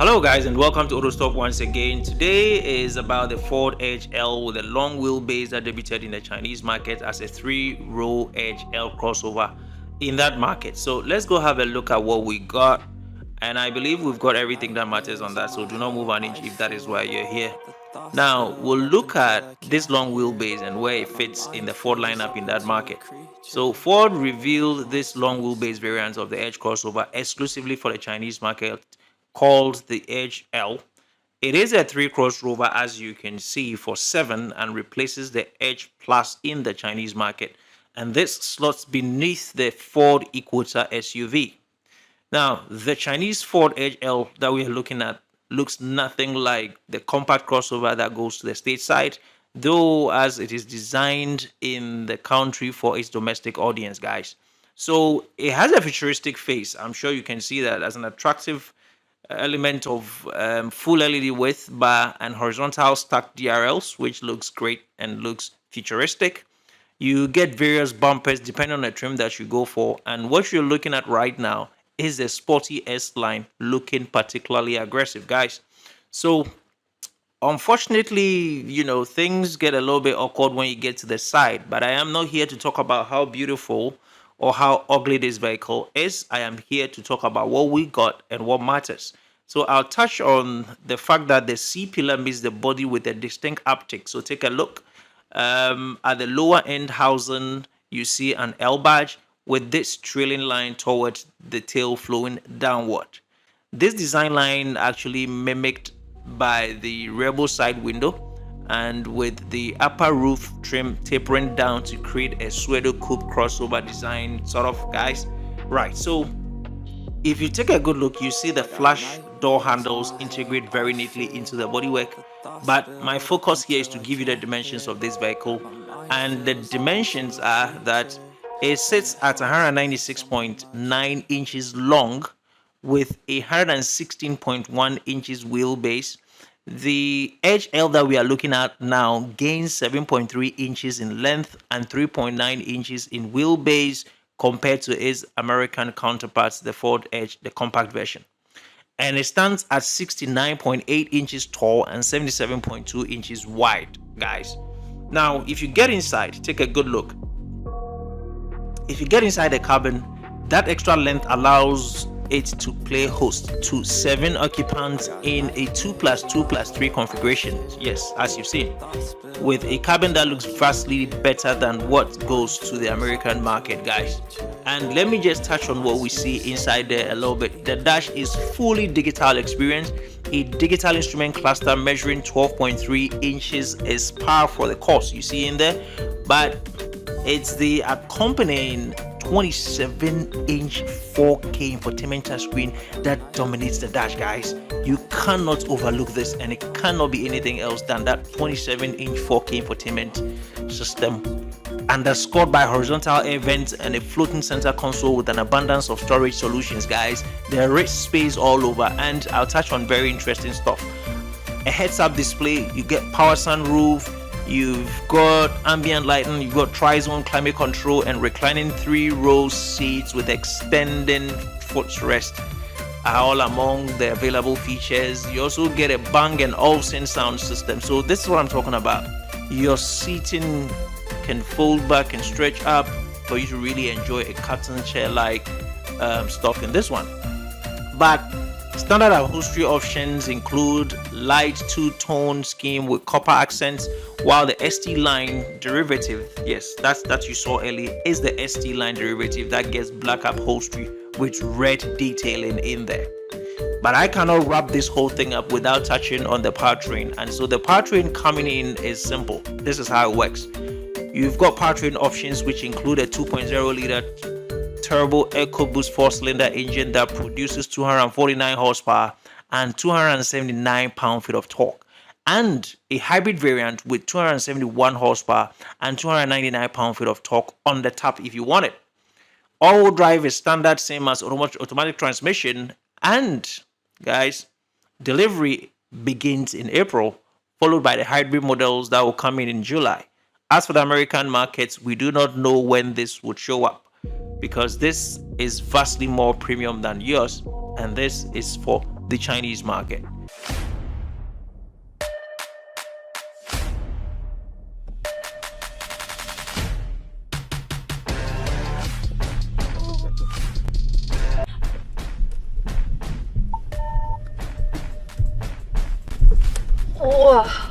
Hello guys and welcome to AutoStop once again. Today is about the Ford Edge L with a long wheelbase that debuted in the Chinese market as a 3-row Edge L crossover in that market. So let's go have a look at what we got, and I believe we've got everything that matters on that, so do not move an inch if that is why you're here. Now we'll look at this long wheelbase and where it fits in the Ford lineup in that market. So Ford revealed this long wheelbase variant of the Edge crossover exclusively for the Chinese market, called the Edge L. It is a 3 crossover, as you can see, for 7 and replaces the Edge Plus in the Chinese market. And this slots beneath the Ford Equator SUV. Now, the Chinese Ford Edge L that we are looking at looks nothing like the compact crossover that goes to the stateside, though as it is designed in the country for its domestic audience, guys. So it has a futuristic face. I'm sure you can see that as an attractive element of full LED width bar and horizontal stacked DRLs, which looks great and looks futuristic. You get various bumpers depending on the trim that you go for, and what you're looking at right now is a sporty S line looking particularly aggressive, guys. So unfortunately, things get a little bit awkward when you get to the side, but I am not here to talk about how beautiful or how ugly this vehicle is. I am here to talk about what we got and what matters. So I'll touch on the fact that the C pillar meets the body with a distinct uptick. So take a look at the lower end housing. You see an L badge with this trailing line towards the tail flowing downward. This design line actually mimicked by the Rebel side window, and with the upper roof trim tapering down to create a pseudo coupe crossover design, sort of, guys. Right, so if you take a good look, you see the flash door handles integrate very neatly into the bodywork, but my focus here is to give you the dimensions of this vehicle, and the dimensions are that it sits at 196.9 inches long with a 116.1 inches wheelbase. The Edge L that we are looking at now gains 7.3 inches in length and 3.9 inches in wheelbase compared to its American counterparts, the Ford Edge, the compact version. And it stands at 69.8 inches tall and 77.2 inches wide, guys. Now, if you get inside, take a good look. If you get inside the cabin, that extra length allows it to play host to 7 occupants in a 2+2+3 configuration. Yes, as you've seen, with a cabin that looks vastly better than what goes to the American market, guys. And let me just touch on what we see inside there a little bit. The dash is fully digital experience. A digital instrument cluster measuring 12.3 inches is par for the course you see in there, but it's the accompanying 27-inch 4K infotainment touchscreen that dominates the dash, guys. You cannot overlook this, and it cannot be anything else than that 27-inch 4K infotainment system, underscored by horizontal air vents and a floating center console with an abundance of storage solutions, guys. There is space all over, and I'll touch on very interesting stuff. A heads-up display, you get power sunroof, you've got ambient lighting, you've got tri-zone climate control and reclining 3-row seats with extending footrest are all among the available features. You also get a Bang and Olufsen sound system. So this is what I'm talking about. Your seating can fold back and stretch up for you to really enjoy a captain chair like stuff in this one. But standard upholstery options include light two-tone scheme with copper accents, while the ST line derivative, yes, that you saw earlier, is the ST line derivative that gets black upholstery with red detailing in there. But I cannot wrap this whole thing up without touching on the powertrain, and so the powertrain coming in is simple. This is how it works. You've got powertrain options which include a 2.0 liter turbo EcoBoost 4-cylinder engine that produces 249 horsepower and 279 pound-feet of torque, and a hybrid variant with 271 horsepower and 299 pound-feet of torque on the top if you want it. All-wheel drive is standard, same as automatic transmission, and guys, delivery begins in April, followed by the hybrid models that will come in July. As for the American markets, we do not know when this would show up, because this is vastly more premium than yours, and this is for the Chinese market. Wow.